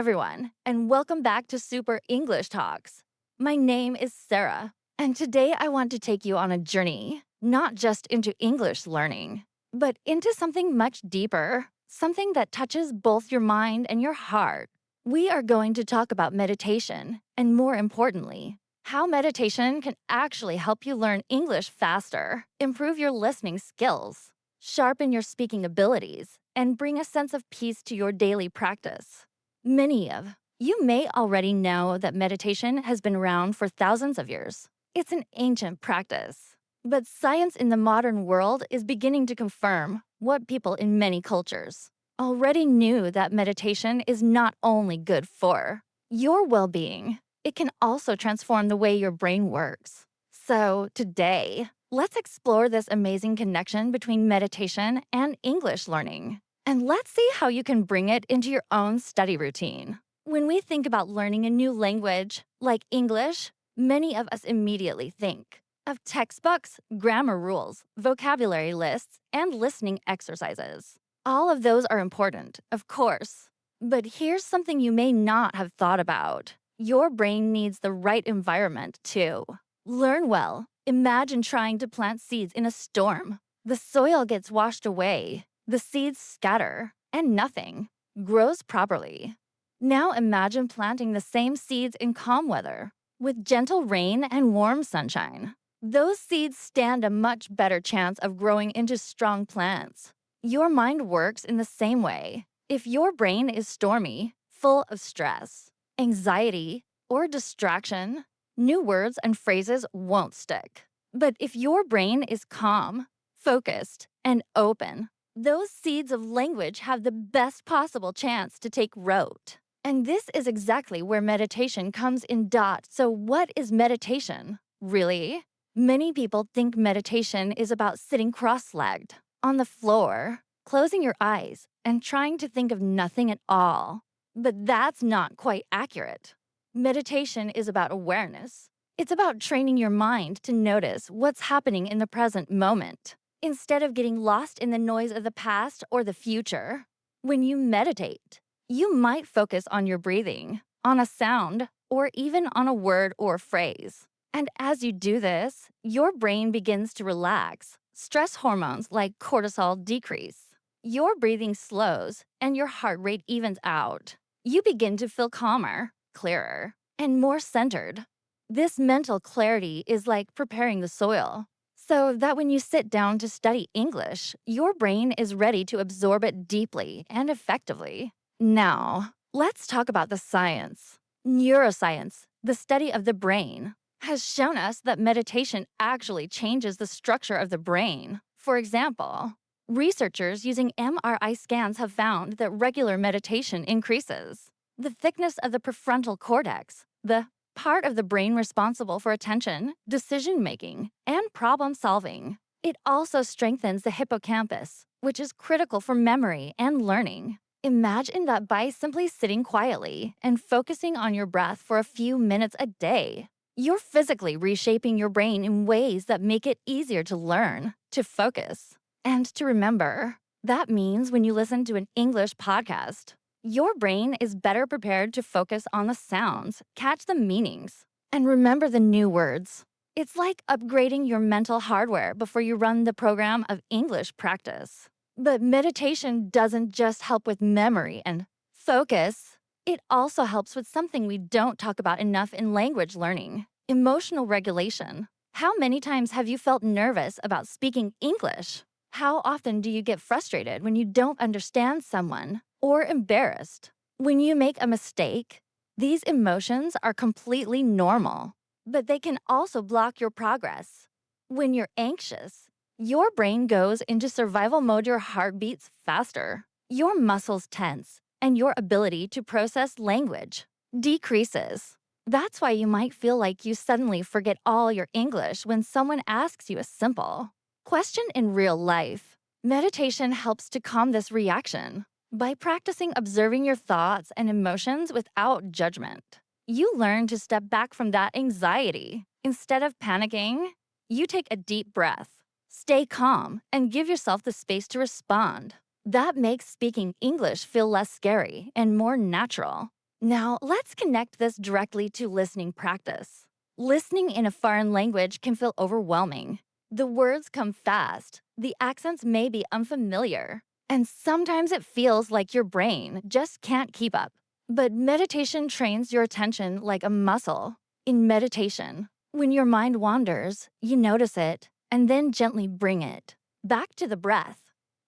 everyone, and welcome back to Super English Talks. My name is Sarah, and today I want to take you on a journey, not just into English learning, but into something much deeper, something that touches both your mind and your heart. We are going to talk about meditation, and more importantly, how meditation can actually help you learn English faster, improve your listening skills, sharpen your speaking abilities, and bring a sense of peace to your daily practice. Many of you may already know that meditation has been around for thousands of years. It's an ancient practice. But science in the modern world is beginning to confirm what people in many cultures already knew, that meditation is not only good for your well-being, it can also transform the way your brain works. So today, let's explore this amazing connection between meditation and English learning. And let's see how you can bring it into your own study routine. When we think about learning a new language, like English, many of us immediately think of textbooks, grammar rules, vocabulary lists, and listening exercises. All of those are important, of course. But here's something you may not have thought about. Your brain needs the right environment to learn well. Imagine trying to plant seeds in a storm. The soil gets washed away, the seeds scatter, and nothing grows properly. Now imagine planting the same seeds in calm weather, with gentle rain and warm sunshine. Those seeds stand a much better chance of growing into strong plants. Your mind works in the same way. If your brain is stormy, full of stress, anxiety, or distraction, new words and phrases won't stick. But if your brain is calm, focused, and open, those seeds of language have the best possible chance to take root. And this is exactly where meditation comes in. So what is meditation, really? Many people think meditation is about sitting cross-legged on the floor, closing your eyes, and trying to think of nothing at all. But that's not quite accurate. Meditation is about awareness. It's about training your mind to notice what's happening in the present moment, instead of getting lost in the noise of the past or the future. When you meditate, you might focus on your breathing, on a sound, or even on a word or phrase. And as you do this, your brain begins to relax. Stress hormones like cortisol decrease. Your breathing slows, and your heart rate evens out. You begin to feel calmer, clearer, and more centered. This mental clarity is like preparing the soil, so that when you sit down to study English, your brain is ready to absorb it deeply and effectively. Now, let's talk about the science. Neuroscience, the study of the brain, has shown us that meditation actually changes the structure of the brain. For example, researchers using MRI scans have found that regular meditation increases the thickness of the prefrontal cortex, the part of the brain responsible for attention, decision-making, and problem-solving. It also strengthens the hippocampus, which is critical for memory and learning. Imagine that by simply sitting quietly and focusing on your breath for a few minutes a day, you're physically reshaping your brain in ways that make it easier to learn, to focus, and to remember. That means when you listen to an English podcast, your brain is better prepared to focus on the sounds, catch the meanings, and remember the new words. It's like upgrading your mental hardware before you run the program of English practice. But meditation doesn't just help with memory and focus. It also helps with something we don't talk about enough in language learning: emotional regulation. How many times have you felt nervous about speaking English? How often do you get frustrated when you don't understand someone, or embarrassed when you make a mistake? These emotions are completely normal, but they can also block your progress. When you're anxious, your brain goes into survival mode. Your heart beats faster, your muscles tense, and your ability to process language decreases. That's why you might feel like you suddenly forget all your English when someone asks you a simple question in real life. Meditation helps to calm this reaction. By practicing observing your thoughts and emotions without judgment, you learn to step back from that anxiety. Instead of panicking, you take a deep breath, stay calm, and give yourself the space to respond. That makes speaking English feel less scary and more natural. Now, let's connect this directly to listening practice. Listening in a foreign language can feel overwhelming. The words come fast, the accents may be unfamiliar, and sometimes it feels like your brain just can't keep up. But meditation trains your attention like a muscle. In meditation, when your mind wanders, you notice it and then gently bring it back to the breath.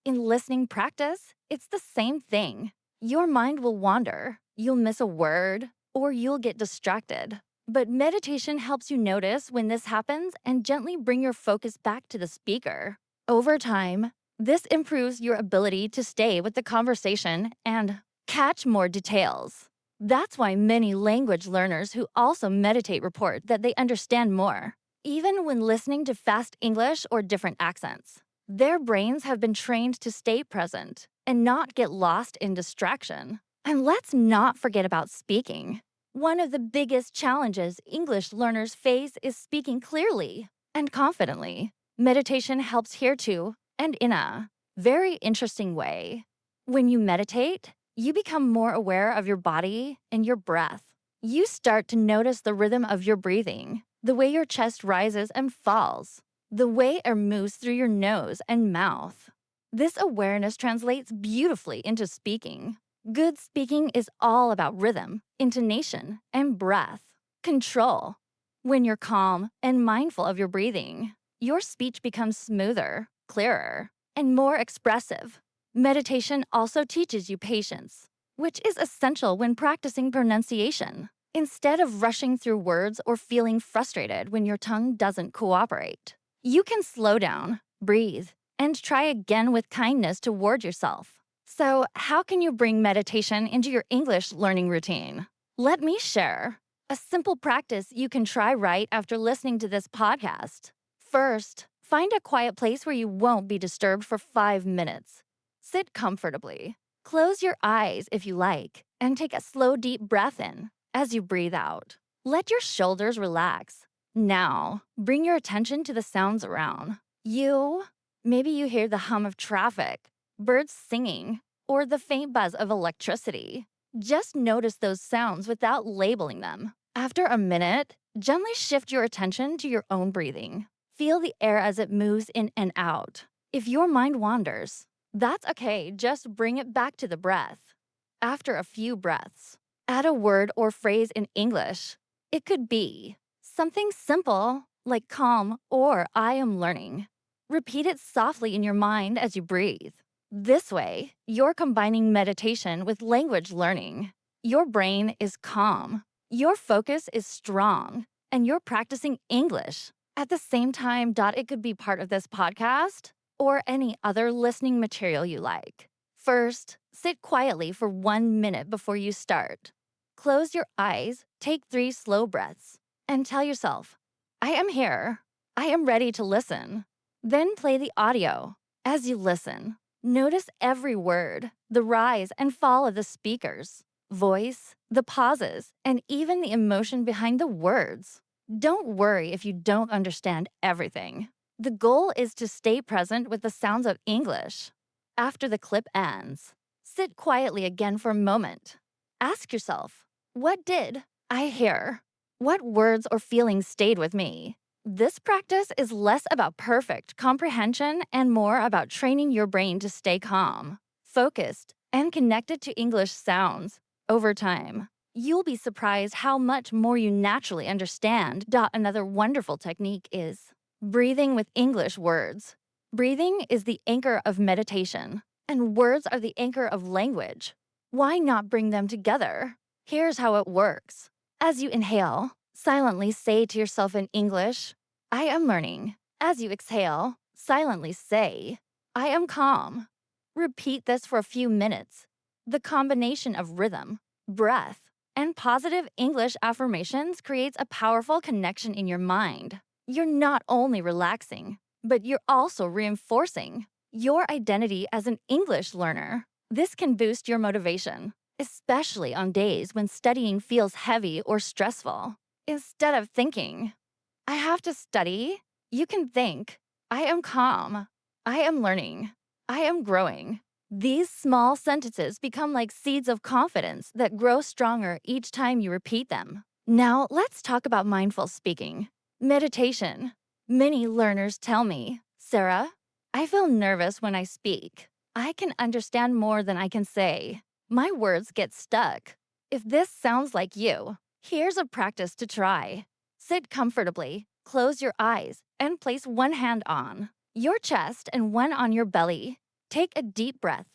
In listening practice, it's the same thing. Your mind will wander, you'll miss a word, or you'll get distracted. But meditation helps you notice when this happens and gently bring your focus back to the speaker. Over time, this improves your ability to stay with the conversation and catch more details. That's why many language learners who also meditate report that they understand more, even when listening to fast English or different accents. Their brains have been trained to stay present and not get lost in distraction. And let's not forget about speaking. One of the biggest challenges English learners face is speaking clearly and confidently. Meditation helps here too, and in a very interesting way. When you meditate, you become more aware of your body and your breath. You start to notice the rhythm of your breathing, the way your chest rises and falls, the way air moves through your nose and mouth. This awareness translates beautifully into speaking. Good speaking is all about rhythm, intonation, and breath. Control. When you're calm and mindful of your breathing, your speech becomes smoother, clearer, and more expressive. Meditation also teaches you patience, which is essential when practicing pronunciation. Instead of rushing through words or feeling frustrated when your tongue doesn't cooperate, you can slow down, breathe, and try again with kindness toward yourself. So, how can you bring meditation into your English learning routine? Let me share a simple practice you can try right after listening to this podcast. First, find a quiet place where you won't be disturbed for 5 minutes. Sit comfortably. Close your eyes if you like, and take a slow, deep breath in as you breathe out. Let your shoulders relax. Now, bring your attention to the sounds around you. Maybe you hear the hum of traffic, birds singing, or the faint buzz of electricity. Just notice those sounds without labeling them. After a minute, gently shift your attention to your own breathing. Feel the air as it moves in and out. If your mind wanders, that's okay, just bring it back to the breath. After a few breaths, add a word or phrase in English. It could be something simple like calm or I am learning. Repeat it softly in your mind as you breathe. This way, you're combining meditation with language learning. Your brain is calm, your focus is strong, and you're practicing English. At the same time, it could be part of this podcast or any other listening material you like. First, sit quietly for 1 minute before you start. Close your eyes, take 3 slow breaths, and tell yourself, I am here. I am ready to listen. Then play the audio. As you listen, notice every word, the rise and fall of the speaker's voice, the pauses, and even the emotion behind the words. Don't worry if you don't understand everything. The goal is to stay present with the sounds of English. After the clip ends, sit quietly again for a moment. Ask yourself, what did I hear? What words or feelings stayed with me? This practice is less about perfect comprehension and more about training your brain to stay calm, focused, and connected to English sounds. Over time, you'll be surprised how much more you naturally understand. Another wonderful technique is breathing with English words. Breathing is the anchor of meditation, and words are the anchor of language. Why not bring them together? Here's how it works. As you inhale, silently say to yourself in English, I am learning. As you exhale, silently say, I am calm. Repeat this for a few minutes. The combination of rhythm, breath, and positive English affirmations creates a powerful connection in your mind. You're not only relaxing, but you're also reinforcing your identity as an English learner. This can boost your motivation, especially on days when studying feels heavy or stressful. Instead of thinking, I have to study, you can think, I am calm, I am learning, I am growing. These small sentences become like seeds of confidence that grow stronger each time you repeat them. Now, let's talk about mindful speaking. Meditation. Many learners tell me, Sarah, I feel nervous when I speak. I can understand more than I can say. My words get stuck. If this sounds like you, here's a practice to try. Sit comfortably, close your eyes, and place one hand on your chest and one on your belly. Take a deep breath.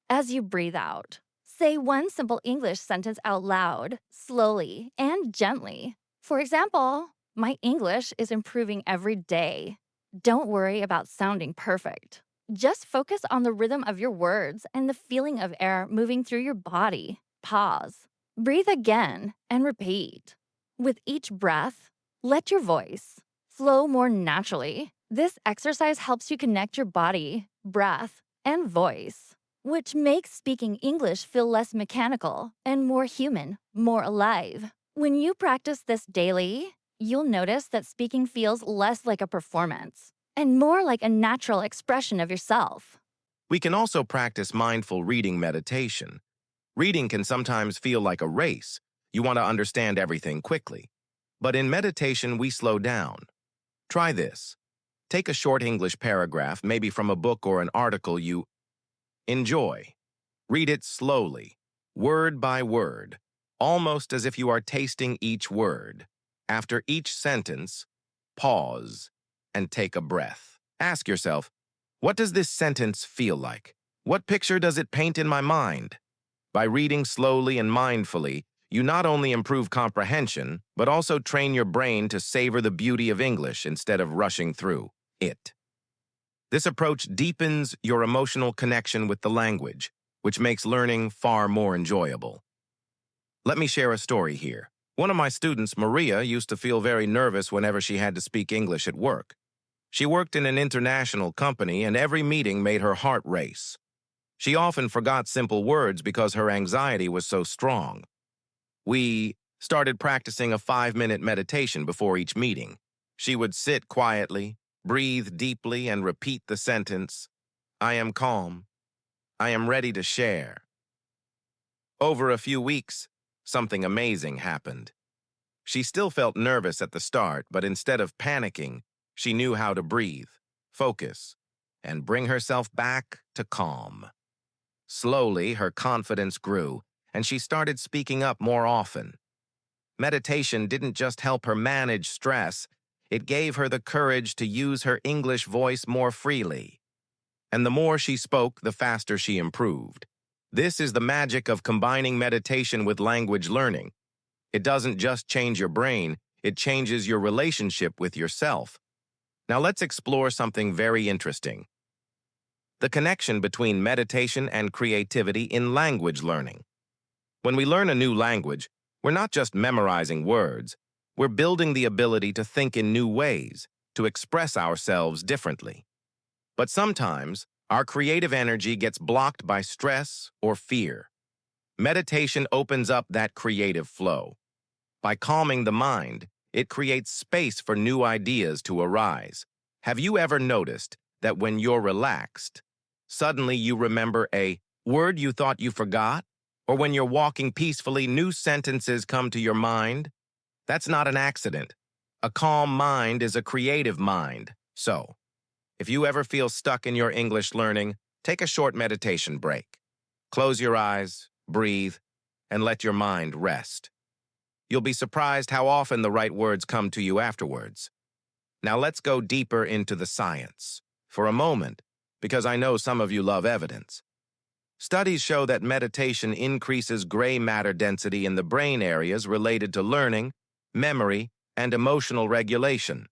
As you breathe out, say one simple English sentence out loud, slowly, and gently. For example, my English is improving every day. Don't worry about sounding perfect. Just focus on the rhythm of your words and the feeling of air moving through your body. Pause. Breathe again and repeat. With each breath, let your voice flow more naturally. This exercise helps you connect your body, breath, and voice, which makes speaking English feel less mechanical and more human, more alive. When you practice this daily, you'll notice that speaking feels less like a performance and more like a natural expression of yourself. We can also practice mindful reading meditation. Reading can sometimes feel like a race. You want to understand everything quickly. But in meditation, we slow down. Try this. Take a short English paragraph, maybe from a book or an article you enjoy. Read it slowly, word by word, almost as if you are tasting each word. After each sentence, pause and take a breath. Ask yourself, what does this sentence feel like? What picture does it paint in my mind? By reading slowly and mindfully, you not only improve comprehension, but also train your brain to savor the beauty of English instead of rushing through it. This approach deepens your emotional connection with the language, which makes learning far more enjoyable. Let me share a story here. One of my students, Maria, used to feel very nervous whenever she had to speak English at work. She worked in an international company, and every meeting made her heart race. She often forgot simple words because her anxiety was so strong. We started practicing a 5-minute meditation before each meeting. She would sit quietly, breathe deeply, and repeat the sentence, I am calm. I am ready to share. Over a few weeks, something amazing happened. She still felt nervous at the start, but instead of panicking, she knew how to breathe, focus, and bring herself back to calm. Slowly, her confidence grew, and she started speaking up more often. Meditation didn't just help her manage stress, it gave her the courage to use her English voice more freely. And the more she spoke, the faster she improved. This is the magic of combining meditation with language learning. It doesn't just change your brain, it changes your relationship with yourself. Now let's explore something very interesting. The connection between meditation and creativity in language learning. When we learn a new language, we're not just memorizing words, we're building the ability to think in new ways, to express ourselves differently. But sometimes, our creative energy gets blocked by stress or fear. Meditation opens up that creative flow. By calming the mind, it creates space for new ideas to arise. Have you ever noticed that when you're relaxed, suddenly you remember a word you thought you forgot? Or when you're walking peacefully, new sentences come to your mind? That's not an accident. A calm mind is a creative mind. So, if you ever feel stuck in your English learning, take a short meditation break. Close your eyes, breathe, and let your mind rest. You'll be surprised how often the right words come to you afterwards. Now let's go deeper into the science for a moment, because I know some of you love evidence. Studies show that meditation increases gray matter density in the brain areas related to learning, memory, and emotional regulation.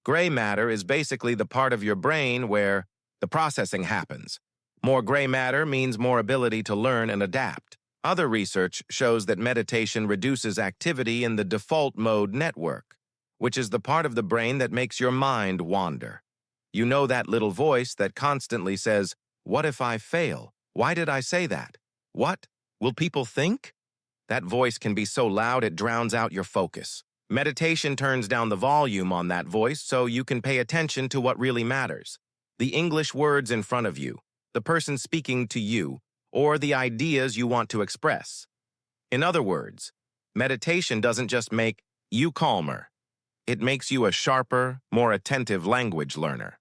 Gray matter is basically the part of your brain where the processing happens. More gray matter means more ability to learn and adapt. Other research shows that meditation reduces activity in the default mode network, which is the part of the brain that makes your mind wander. You know that little voice that constantly says, "What if I fail? Why did I say that? What will people think?" That voice can be so loud it drowns out your focus. Meditation turns down the volume on that voice so you can pay attention to what really matters. The English words in front of you. the person speaking to you, or the ideas you want to express. In other words, meditation doesn't just make you calmer, it makes you a sharper, more attentive language learner.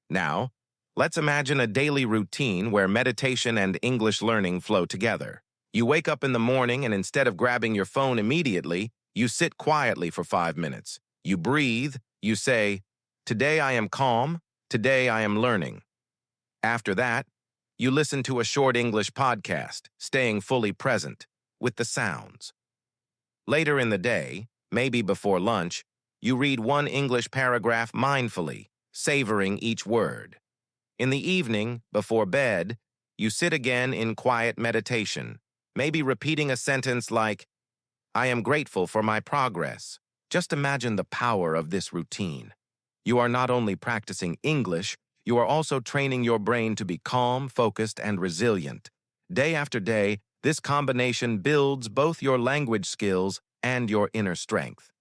Now, let's imagine a daily routine where meditation and English learning flow together. You wake up in the morning and instead of grabbing your phone immediately, you sit quietly for 5 minutes. You breathe, you say, "Today I am calm, today I am learning." After that, you listen to a short English podcast, staying fully present with the sounds. Later in the day, maybe before lunch, you read one English paragraph mindfully, savoring each word. In the evening, before bed, you sit again in quiet meditation, maybe repeating a sentence like, "I am grateful for my progress." Just imagine the power of this routine. You are not only practicing English, you are also training your brain to be calm, focused, and resilient. Day after day, this combination builds both your language skills and your inner strength.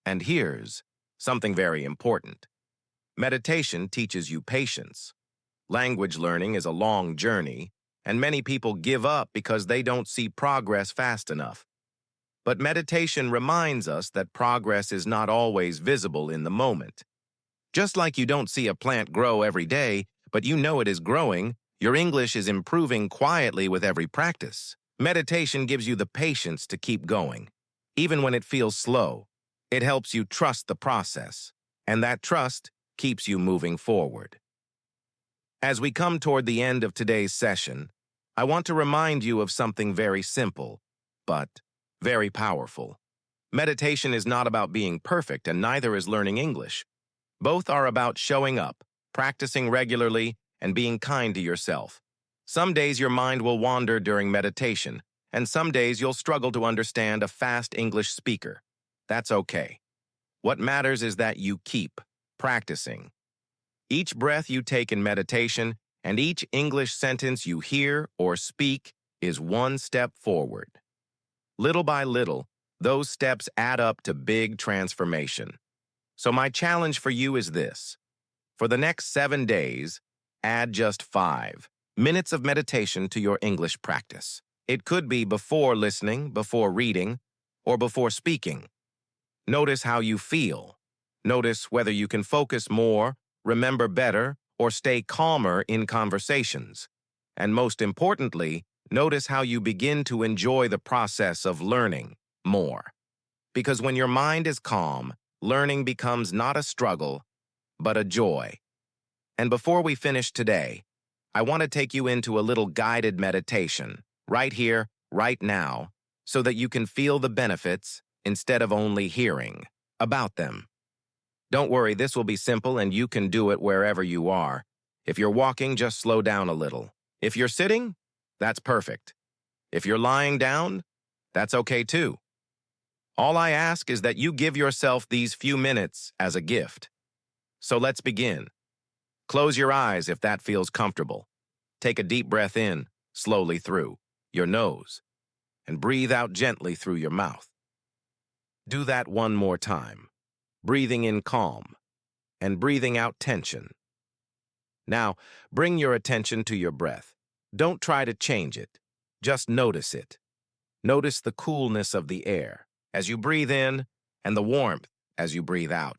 And here's something very important. Meditation teaches you patience. Language learning is a long journey, and many people give up because they don't see progress fast enough. But meditation reminds us that progress is not always visible in the moment. Just like you don't see a plant grow every day, but you know it is growing, your English is improving quietly with every practice. Meditation gives you the patience to keep going. Even when it feels slow, it helps you trust the process, and that trust keeps you moving forward. As we come toward the end of today's session, I want to remind you of something very simple, but very powerful. Meditation is not about being perfect, and neither is learning English. Both are about showing up, practicing regularly, and being kind to yourself. Some days your mind will wander during meditation, and some days you'll struggle to understand a fast English speaker. That's okay. What matters is that you keep practicing. Each breath you take in meditation and each English sentence you hear or speak is one step forward. Little by little, those steps add up to big transformation. So my challenge for you is this. For the next 7 days, add just 5 minutes of meditation to your English practice. It could be before listening, before reading, or before speaking. Notice how you feel. Notice whether you can focus more, remember better, or stay calmer in conversations. And most importantly, notice how you begin to enjoy the process of learning more. Because when your mind is calm, learning becomes not a struggle, but a joy. And before we finish today, I want to take you into a little guided meditation, right here, right now, so that you can feel the benefits instead of only hearing about them. Don't worry, this will be simple and you can do it wherever you are. If you're walking, just slow down a little. If you're sitting, that's perfect. If you're lying down, that's okay too. All I ask is that you give yourself these few minutes as a gift. So let's begin. Close your eyes if that feels comfortable. Take a deep breath in, slowly through your nose, and breathe out gently through your mouth. Do that one more time, breathing in calm and breathing out tension. Now, bring your attention to your breath. Don't try to change it. Just notice it. Notice the coolness of the air as you breathe in and the warmth as you breathe out.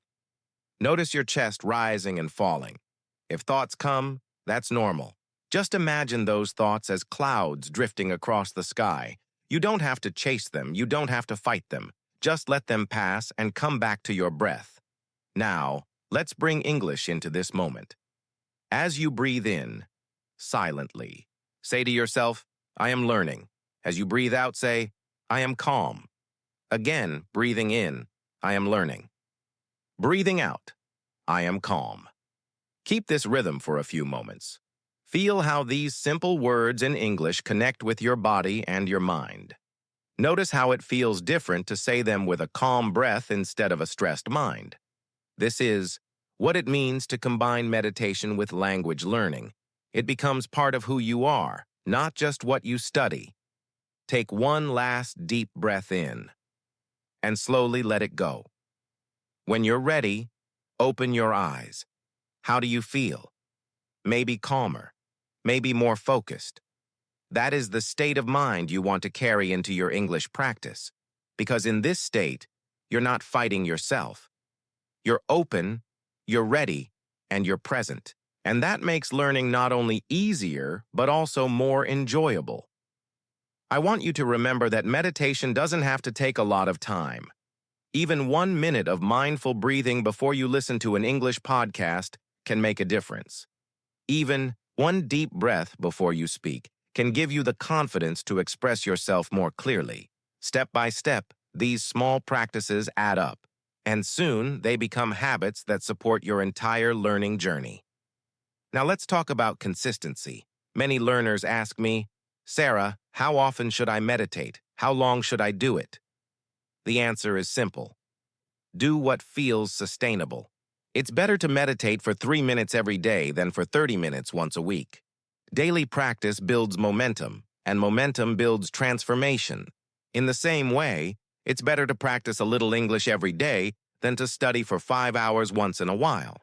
Notice your chest rising and falling. If thoughts come, that's normal. Just imagine those thoughts as clouds drifting across the sky. You don't have to chase them. You don't have to fight them. Just let them pass and come back to your breath. Now, let's bring English into this moment. As you breathe in, silently, say to yourself, "I am learning." As you breathe out, say, "I am calm." Again, breathing in, "I am learning." Breathing out, "I am calm." Keep this rhythm for a few moments. Feel how these simple words in English connect with your body and your mind. Notice how it feels different to say them with a calm breath instead of a stressed mind. This is what it means to combine meditation with language learning. It becomes part of who you are, not just what you study. Take one last deep breath in and slowly let it go. When you're ready, open your eyes. How do you feel? Maybe calmer, maybe more focused. That is the state of mind you want to carry into your English practice, because in this state, you're not fighting yourself. You're open, you're ready, and you're present. And that makes learning not only easier, but also more enjoyable. I want you to remember that meditation doesn't have to take a lot of time. Even 1 minute of mindful breathing before you listen to an English podcast can make a difference. Even one deep breath before you speak can give you the confidence to express yourself more clearly. Step by step, these small practices add up, and soon they become habits that support your entire learning journey. Now let's talk about consistency. Many learners ask me, Sarah, how often should I meditate? How long should I do it? The answer is simple. Do what feels sustainable. It's better to meditate for 3 minutes every day than for 30 minutes once a week. Daily practice builds momentum, and momentum builds transformation. In the same way, it's better to practice a little English every day than to study for 5 hours once in a while.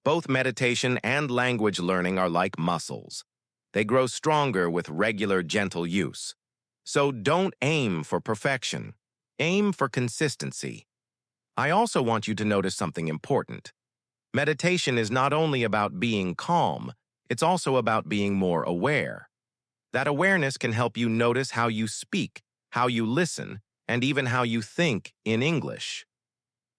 Both meditation and language learning are like muscles. They grow stronger with regular, gentle use. So don't aim for perfection. Aim for consistency. I also want you to notice something important. Meditation is not only about being calm, it's also about being more aware. That awareness can help you notice how you speak, how you listen, and even how you think in English.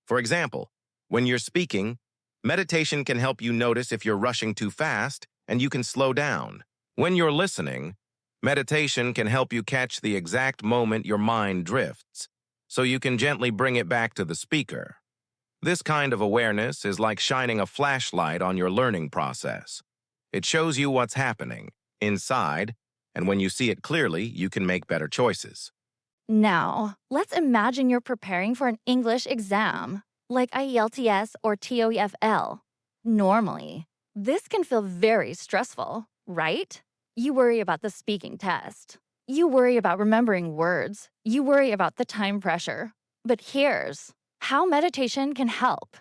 For example, when you're speaking, meditation can help you notice if you're rushing too fast, and you can slow down. When you're listening, meditation can help you catch the exact moment your mind drifts, so you can gently bring it back to the speaker. This kind of awareness is like shining a flashlight on your learning process. It shows you what's happening inside, and when you see it clearly, you can make better choices. Now, let's imagine you're preparing for an English exam, like ielts or toefl. Normally, this can feel very stressful, right? You worry about the speaking test. You worry about remembering words. You worry about the time pressure. But here's how meditation can help.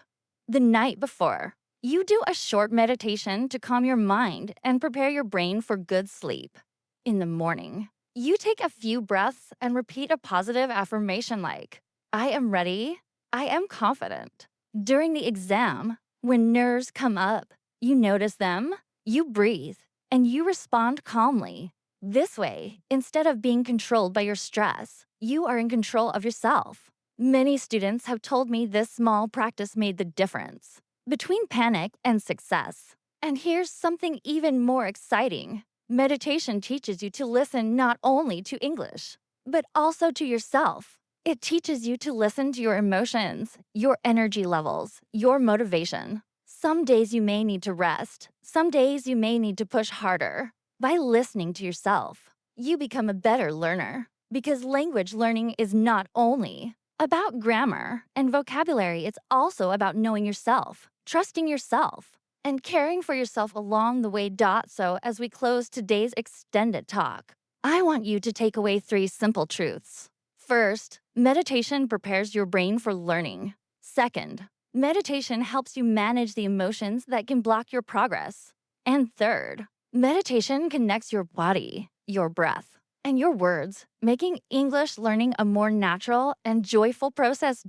The night before, you do a short meditation to calm your mind and prepare your brain for good sleep. In the morning, you take a few breaths and repeat a positive affirmation like, I am ready, I am confident. During the exam, when nerves come up, you notice them, you breathe, and you respond calmly. This way, instead of being controlled by your stress, you are in control of yourself. Many students have told me this small practice made the difference between panic and success. And here's something even more exciting. Meditation teaches you to listen not only to English, but also to yourself. It teaches you to listen to your emotions, your energy levels, your motivation. Some days you may need to rest. Some days you may need to push harder. By listening to yourself, you become a better learner. Because language learning is not only about grammar and vocabulary, it's also about knowing yourself, trusting yourself, and caring for yourself along the way. So as we close today's extended talk, I want you to take away 3 simple truths. First, meditation prepares your brain for learning. Second, meditation helps you manage the emotions that can block your progress. And third, meditation connects your body, your breath, and your words, making English learning a more natural and joyful process.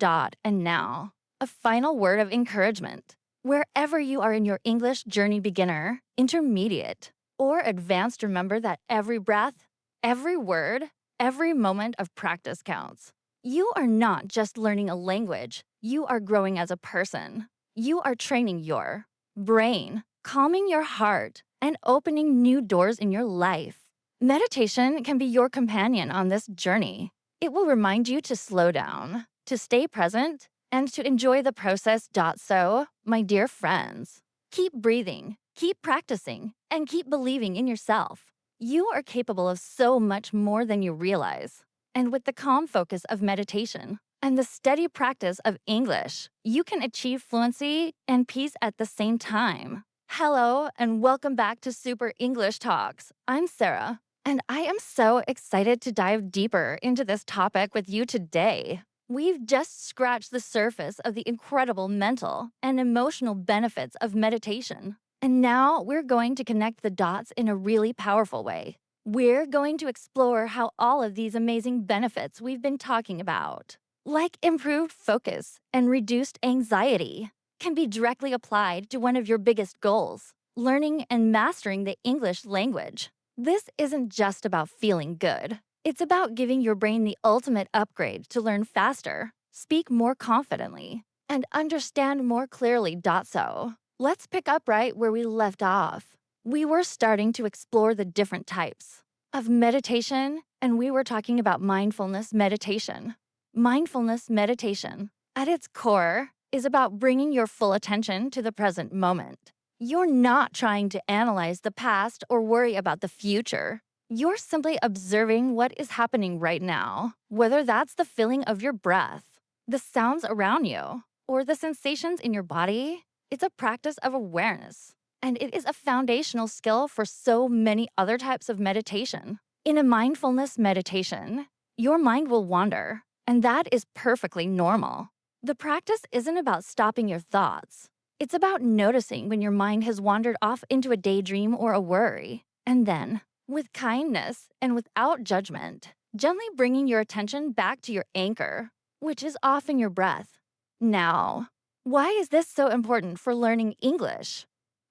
And now, a final word of encouragement. Wherever you are in your English journey, beginner, intermediate, or advanced, remember that every breath, every word, every moment of practice counts. You are not just learning a language, you are growing as a person. You are training your brain, calming your heart, and opening new doors in your life. Meditation can be your companion on this journey. It will remind you to slow down, to stay present, and to enjoy the process. So, my dear friends, keep breathing, keep practicing, and keep believing in yourself. You are capable of so much more than you realize. And with the calm focus of meditation and the steady practice of English, you can achieve fluency and peace at the same time. Hello, and welcome back to Super English Talks. I'm Sarah, and I am so excited to dive deeper into this topic with you today. We've just scratched the surface of the incredible mental and emotional benefits of meditation. And now we're going to connect the dots in a really powerful way. We're going to explore how all of these amazing benefits we've been talking about, like improved focus and reduced anxiety, can be directly applied to one of your biggest goals, learning and mastering the English language. This isn't just about feeling good. It's about giving your brain the ultimate upgrade to learn faster, speak more confidently, and understand more clearly. So, let's pick up right where we left off. We were starting to explore the different types of meditation, and we were talking about mindfulness meditation. Mindfulness meditation, at its core, is about bringing your full attention to the present moment. You're not trying to analyze the past or worry about the future. You're simply observing what is happening right now, whether that's the feeling of your breath, the sounds around you, or the sensations in your body. It's a practice of awareness, and it is a foundational skill for so many other types of meditation. In a mindfulness meditation, your mind will wander, and that is perfectly normal. The practice isn't about stopping your thoughts. It's about noticing when your mind has wandered off into a daydream or a worry, and then, with kindness and without judgment, gently bringing your attention back to your anchor, which is often your breath. Now, why is this so important for learning English?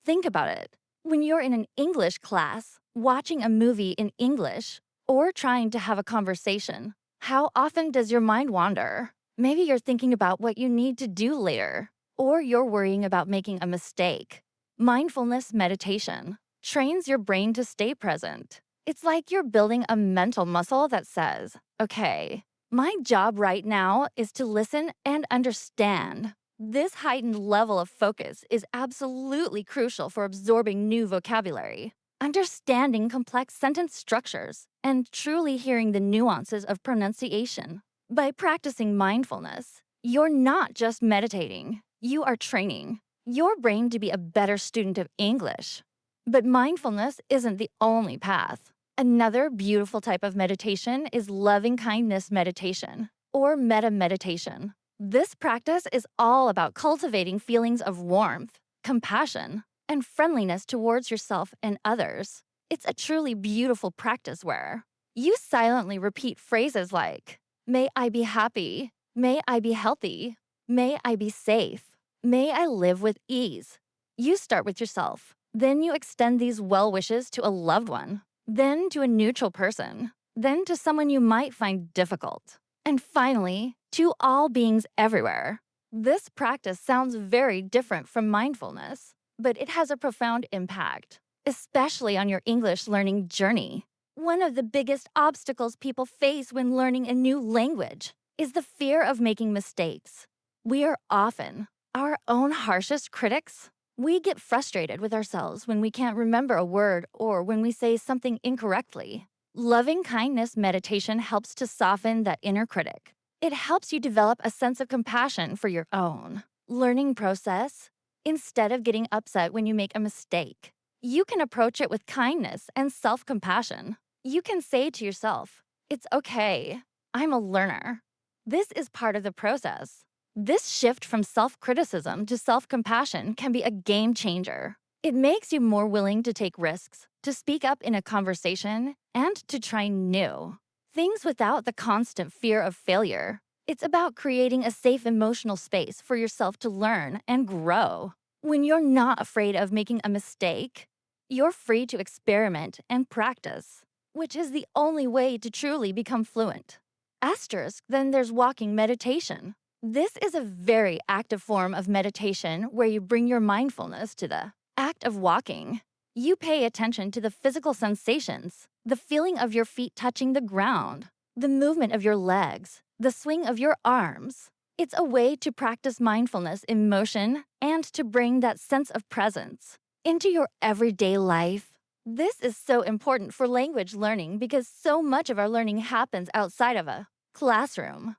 Think about it. When you're in an English class, watching a movie in English, or trying to have a conversation, how often does your mind wander? Maybe you're thinking about what you need to do later, or you're worrying about making a mistake. Mindfulness meditation trains your brain to stay present. It's like you're building a mental muscle that says, okay, my job right now is to listen and understand. This heightened level of focus is absolutely crucial for absorbing new vocabulary, understanding complex sentence structures, and truly hearing the nuances of pronunciation. By practicing mindfulness, you're not just meditating, you are training your brain to be a better student of English. But mindfulness isn't the only path. Another beautiful type of meditation is loving kindness meditation, or metta meditation. This practice is all about cultivating feelings of warmth, compassion, and friendliness towards yourself and others. It's a truly beautiful practice where you silently repeat phrases like, may I be happy, may I be healthy, may I be safe, may I live with ease. You start with yourself, then you extend these well wishes to a loved one, then to a neutral person, then to someone you might find difficult, and finally, to all beings everywhere. This practice sounds very different from mindfulness, but it has a profound impact, especially on your English learning journey. One of the biggest obstacles people face when learning a new language is the fear of making mistakes. We are often our own harshest critics. We get frustrated with ourselves when we can't remember a word or when we say something incorrectly. Loving kindness meditation helps to soften that inner critic. It helps you develop a sense of compassion for your own learning process. Instead of getting upset when you make a mistake, you can approach it with kindness and self-compassion. You can say to yourself, it's okay, I'm a learner. This is part of the process. This shift from self-criticism to self-compassion can be a game changer. It makes you more willing to take risks, to speak up in a conversation, and to try new things without the constant fear of failure. It's about creating a safe emotional space for yourself to learn and grow. When you're not afraid of making a mistake, you're free to experiment and practice, which is the only way to truly become fluent. Asterisk, then there's walking meditation. This is a very active form of meditation where you bring your mindfulness to the act of walking. You pay attention to the physical sensations, the feeling of your feet touching the ground, the movement of your legs, the swing of your arms. It's a way to practice mindfulness in motion and to bring that sense of presence into your everyday life. This is so important for language learning because so much of our learning happens outside of a classroom.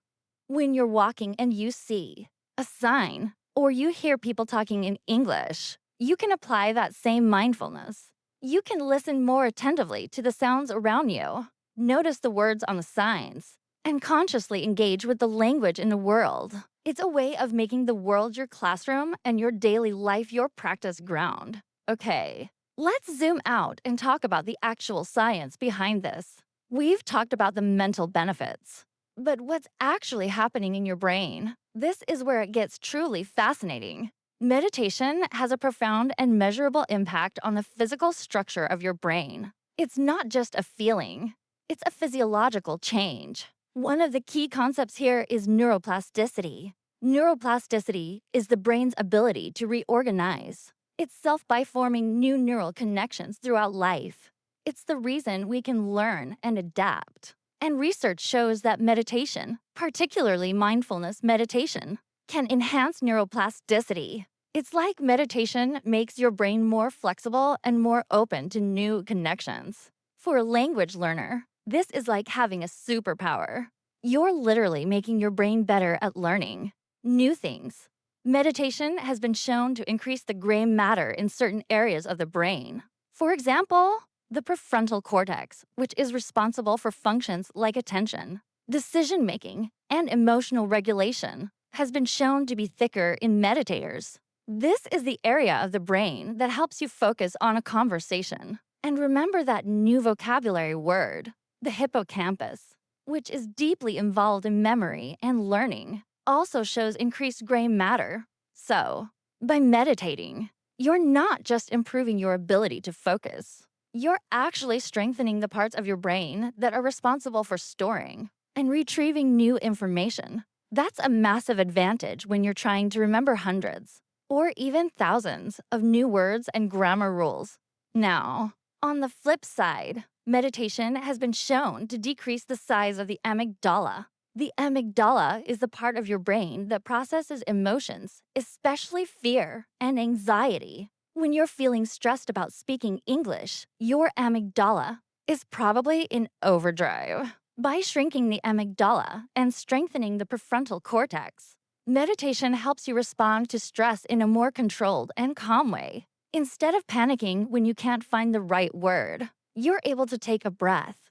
When you're walking and you see a sign or you hear people talking in English, you can apply that same mindfulness. You can listen more attentively to the sounds around you, notice the words on the signs, and consciously engage with the language in the world. It's a way of making the world your classroom and your daily life your practice ground. Okay, let's zoom out and talk about the actual science behind this. We've talked about the mental benefits, but what's actually happening in your brain? This is where it gets truly fascinating. Meditation has a profound and measurable impact on the physical structure of your brain. It's not just a feeling, it's a physiological change. One of the key concepts here is neuroplasticity. Neuroplasticity is the brain's ability to reorganize itself by forming new neural connections throughout life. It's the reason we can learn and adapt. And research shows that meditation, particularly mindfulness meditation, can enhance neuroplasticity. It's like meditation makes your brain more flexible and more open to new connections. For a language learner, this is like having a superpower. You're literally making your brain better at learning new things. Meditation has been shown to increase the gray matter in certain areas of the brain. For example, the prefrontal cortex, which is responsible for functions like attention, decision making, and emotional regulation, has been shown to be thicker in meditators. This is the area of the brain that helps you focus on a conversation and remember that new vocabulary word, the hippocampus, which is deeply involved in memory and learning, also shows increased gray matter. So, by meditating, you're not just improving your ability to focus. You're actually strengthening the parts of your brain that are responsible for storing and retrieving new information. That's a massive advantage when you're trying to remember hundreds or even thousands of new words and grammar rules. Now, on the flip side, meditation has been shown to decrease the size of the amygdala. The amygdala is the part of your brain that processes emotions, especially fear and anxiety. When you're feeling stressed about speaking English, your amygdala is probably in overdrive. By shrinking the amygdala and strengthening the prefrontal cortex, meditation helps you respond to stress in a more controlled and calm way. Instead of panicking when you can't find the right word, you're able to take a breath,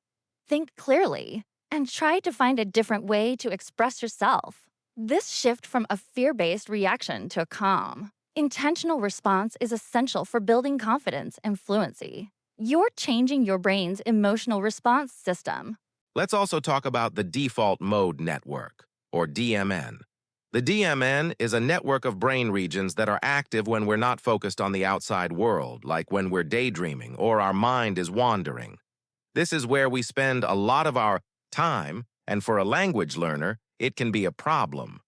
think clearly, and try to find a different way to express yourself. This shift from a fear-based reaction to a calm, intentional response is essential for building confidence and fluency. You're changing your brain's emotional response system. Let's also talk about the default mode network, or DMN. The DMN is a network of brain regions that are active when we're not focused on the outside world, like when we're daydreaming or our mind is wandering. This is where we spend a lot of our time, and for a language learner, it can be a problem.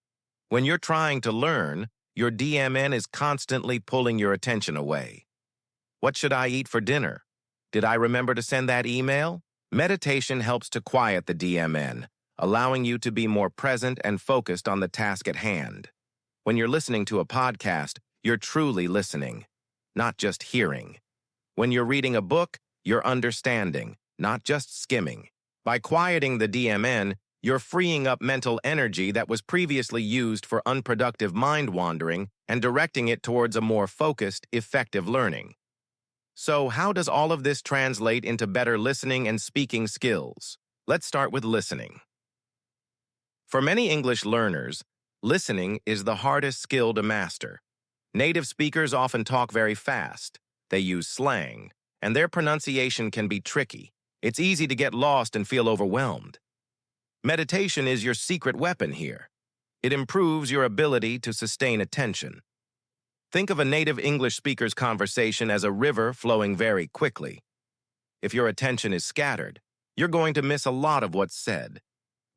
When you're trying to learn, your DMN is constantly pulling your attention away. What should I eat for dinner? Did I remember to send that email? Meditation helps to quiet the DMN, allowing you to be more present and focused on the task at hand. When you're listening to a podcast, you're truly listening, not just hearing. When you're reading a book, you're understanding, not just skimming. By quieting the DMN, you're freeing up mental energy that was previously used for unproductive mind wandering and directing it towards a more focused, effective learning. So, how does all of this translate into better listening and speaking skills? Let's start with listening. For many English learners, listening is the hardest skill to master. Native speakers often talk very fast. They use slang, and their pronunciation can be tricky. It's easy to get lost and feel overwhelmed. Meditation is your secret weapon here. It improves your ability to sustain attention. Think of a native English speaker's conversation as a river flowing very quickly. If your attention is scattered, you're going to miss a lot of what's said.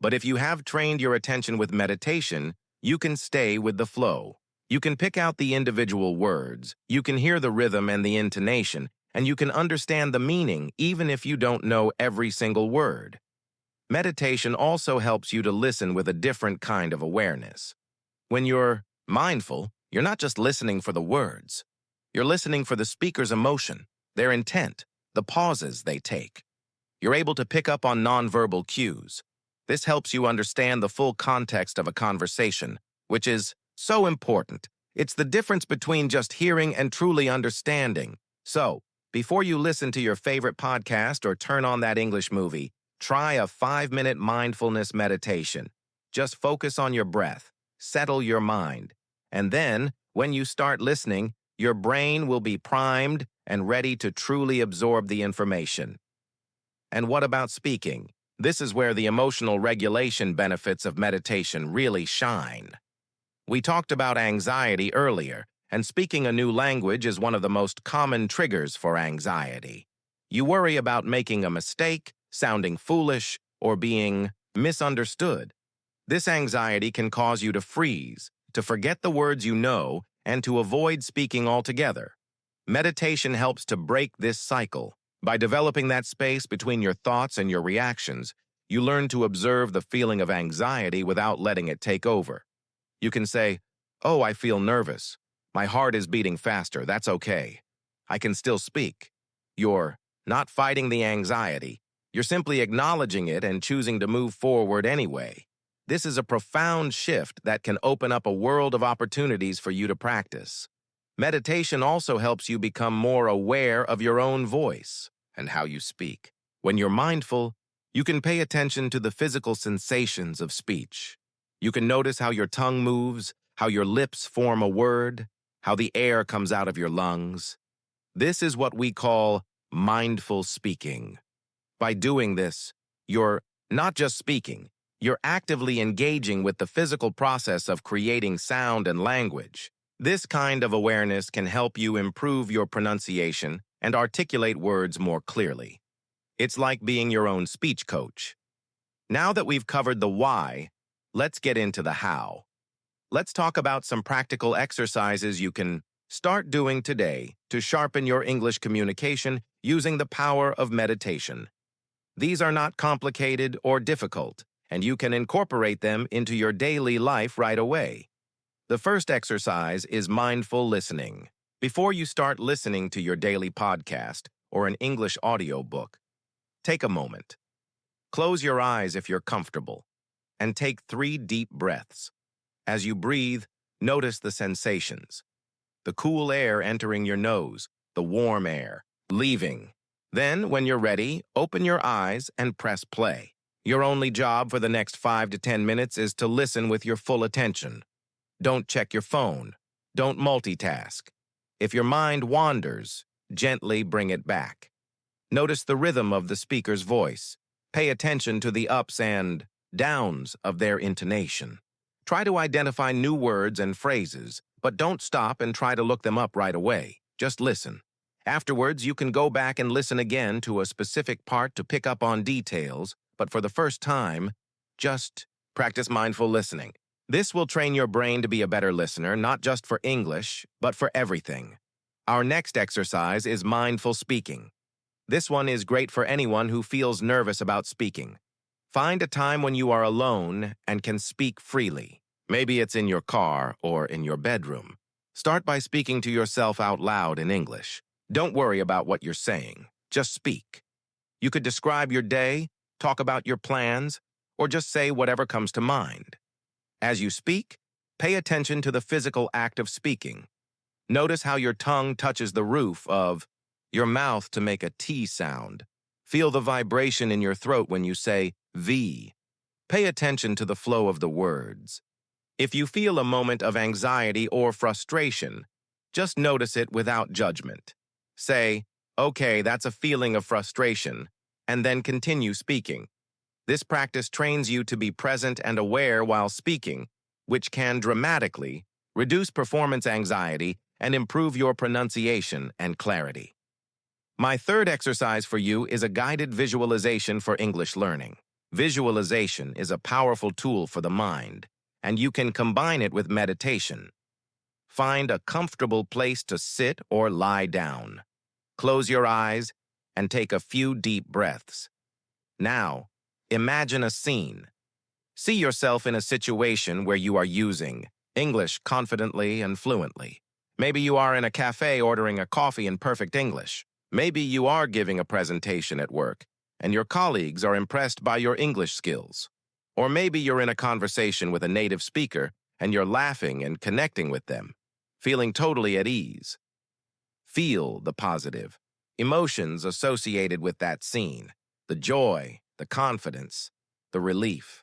But if you have trained your attention with meditation, you can stay with the flow. You can pick out the individual words, you can hear the rhythm and the intonation, and you can understand the meaning even if you don't know every single word. Meditation also helps you to listen with a different kind of awareness. When you're mindful, you're not just listening for the words. You're listening for the speaker's emotion, their intent, the pauses they take. You're able to pick up on nonverbal cues. This helps you understand the full context of a conversation, which is so important. It's the difference between just hearing and truly understanding. So, before you listen to your favorite podcast or turn on that English movie, try a 5-minute mindfulness meditation. Just focus on your breath, settle your mind, and then, when you start listening, Your brain will be primed and ready to truly absorb the information. And what about speaking? This is where the emotional regulation benefits of meditation really shine. We talked about anxiety earlier, and speaking a new language is one of the most common triggers for anxiety. You worry about making a mistake, sounding foolish, or being misunderstood. This anxiety can cause you to freeze, to forget the words you know, and to avoid speaking altogether. Meditation helps to break this cycle. By developing that space between your thoughts and your reactions, you learn to observe the feeling of anxiety without letting it take over. You can say, "Oh, I feel nervous. My heart is beating faster. That's okay. I can still speak." You're not fighting the anxiety. You're simply acknowledging it and choosing to move forward anyway. This is a profound shift that can open up a world of opportunities for you to practice. Meditation also helps you become more aware of your own voice and how you speak. When you're mindful, you can pay attention to the physical sensations of speech. You can notice how your tongue moves, how your lips form a word, how the air comes out of your lungs. This is what we call mindful speaking. By doing this, you're not just speaking, you're actively engaging with the physical process of creating sound and language. This kind of awareness can help you improve your pronunciation and articulate words more clearly. It's like being your own speech coach. Now that we've covered the why, let's get into the how. Let's talk about some practical exercises you can start doing today to sharpen your English communication using the power of meditation. These are not complicated or difficult, and you can incorporate them into your daily life right away. The first exercise is mindful listening. Before you start listening to your daily podcast or an English audiobook, take a moment. Close your eyes if you're comfortable, and take 3 deep breaths. As you breathe, notice the sensations. The cool air entering your nose, the warm air leaving. Then, when you're ready, open your eyes and press play. Your only job for the next 5 to 10 minutes is to listen with your full attention. Don't check your phone. Don't multitask. If your mind wanders, gently bring it back. Notice the rhythm of the speaker's voice. Pay attention to the ups and downs of their intonation. Try to identify new words and phrases, but don't stop and try to look them up right away. Just listen. Afterwards, you can go back and listen again to a specific part to pick up on details, but for the first time, just practice mindful listening. This will train your brain to be a better listener, not just for English, but for everything. Our next exercise is mindful speaking. This one is great for anyone who feels nervous about speaking. Find a time when you are alone and can speak freely. Maybe it's in your car or in your bedroom. Start by speaking to yourself out loud in English. Don't worry about what you're saying. Just speak. You could describe your day, talk about your plans, or just say whatever comes to mind. As you speak, pay attention to the physical act of speaking. Notice how your tongue touches the roof of your mouth to make a T sound. Feel the vibration in your throat when you say V. Pay attention to the flow of the words. If you feel a moment of anxiety or frustration, just notice it without judgment. Say, "Okay, that's a feeling of frustration," and then continue speaking. This practice trains you to be present and aware while speaking, which can dramatically reduce performance anxiety and improve your pronunciation and clarity. My third exercise for you is a guided visualization for English learning. Visualization is a powerful tool for the mind, and you can combine it with meditation. Find a comfortable place to sit or lie down. Close your eyes and take a few deep breaths. Now, imagine a scene. See yourself in a situation where you are using English confidently and fluently. Maybe you are in a cafe ordering a coffee in perfect English. Maybe you are giving a presentation at work, and your colleagues are impressed by your English skills. Or maybe you're in a conversation with a native speaker, and you're laughing and connecting with them, feeling totally at ease. Feel the positive emotions associated with that scene, the joy, the confidence, the relief.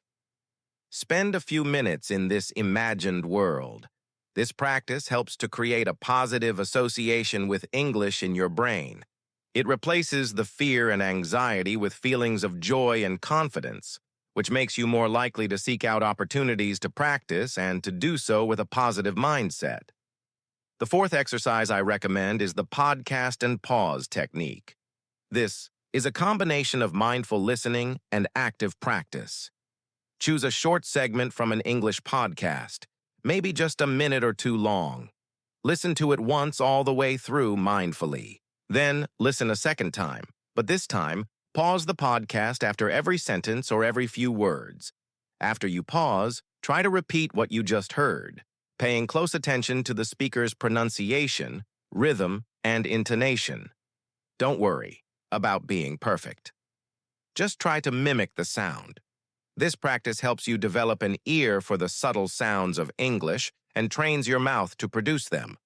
Spend a few minutes in this imagined world. This practice helps to create a positive association with English in your brain. It replaces the fear and anxiety with feelings of joy and confidence, which makes you more likely to seek out opportunities to practice and to do so with a positive mindset. The fourth exercise I recommend is the podcast and pause technique. This is a combination of mindful listening and active practice. Choose a short segment from an English podcast, maybe just a minute or two long. Listen to it once all the way through mindfully. Then listen a second time, but this time, pause the podcast after every sentence or every few words. After you pause, try to repeat what you just heard, paying close attention to the speaker's pronunciation, rhythm, and intonation. Don't worry about being perfect. Just try to mimic the sound. This practice helps you develop an ear for the subtle sounds of English and trains your mouth to produce them.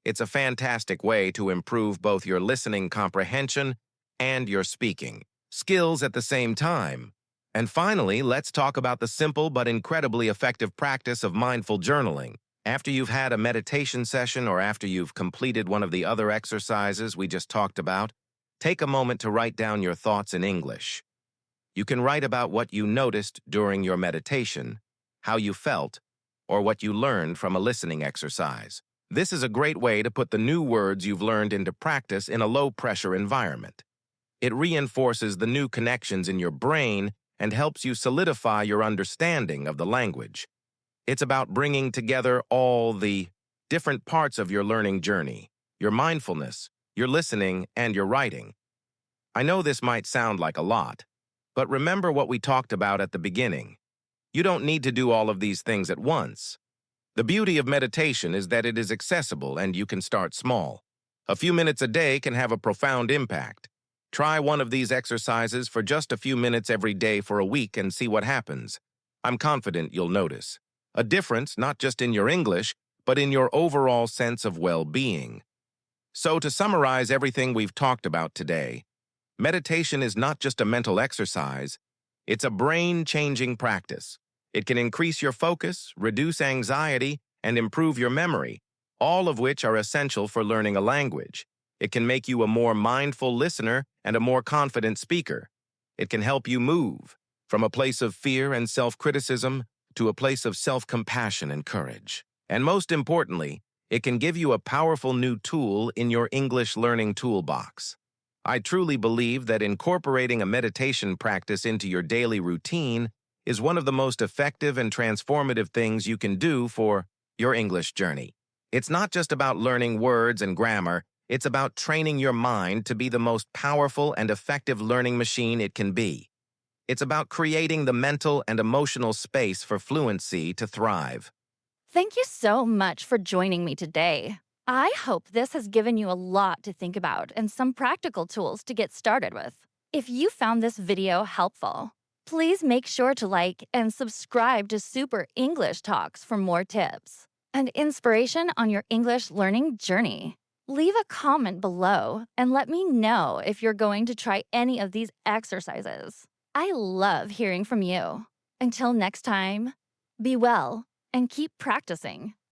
It's a fantastic way to improve both your listening comprehension and your speaking skills at the same time. And finally, let's talk about the simple but incredibly effective practice of mindful journaling. After you've had a meditation session or after you've completed one of the other exercises we just talked about, take a moment to write down your thoughts in English. You can write about what you noticed during your meditation, how you felt, or what you learned from a listening exercise. This is a great way to put the new words you've learned into practice in a low-pressure environment. It reinforces the new connections in your brain and helps you solidify your understanding of the language. It's about bringing together all the different parts of your learning journey, your mindfulness, your listening, and your writing. I know this might sound like a lot, but remember what we talked about at the beginning. You don't need to do all of these things at once. The beauty of meditation is that it is accessible and you can start small. A few minutes a day can have a profound impact. Try one of these exercises for just a few minutes every day for a week and see what happens. I'm confident you'll notice a difference not just in your English, but in your overall sense of well-being. So to summarize everything we've talked about today, meditation is not just a mental exercise, it's a brain-changing practice. It can increase your focus, reduce anxiety, and improve your memory, all of which are essential for learning a language. It can make you a more mindful listener and a more confident speaker. It can help you move from a place of fear and self-criticism to a place of self-compassion and courage. And most importantly, it can give you a powerful new tool in your English learning toolbox. I truly believe that incorporating a meditation practice into your daily routine is one of the most effective and transformative things you can do for your English journey. It's not just about learning words and grammar, it's about training your mind to be the most powerful and effective learning machine it can be. It's about creating the mental and emotional space for fluency to thrive. Thank you so much for joining me today. I hope this has given you a lot to think about and some practical tools to get started with. If you found this video helpful, please make sure to like and subscribe to Super English Talks for more tips and inspiration on your English learning journey. Leave a comment below and let me know if you're going to try any of these exercises. I love hearing from you. Until next time, be well and keep practicing.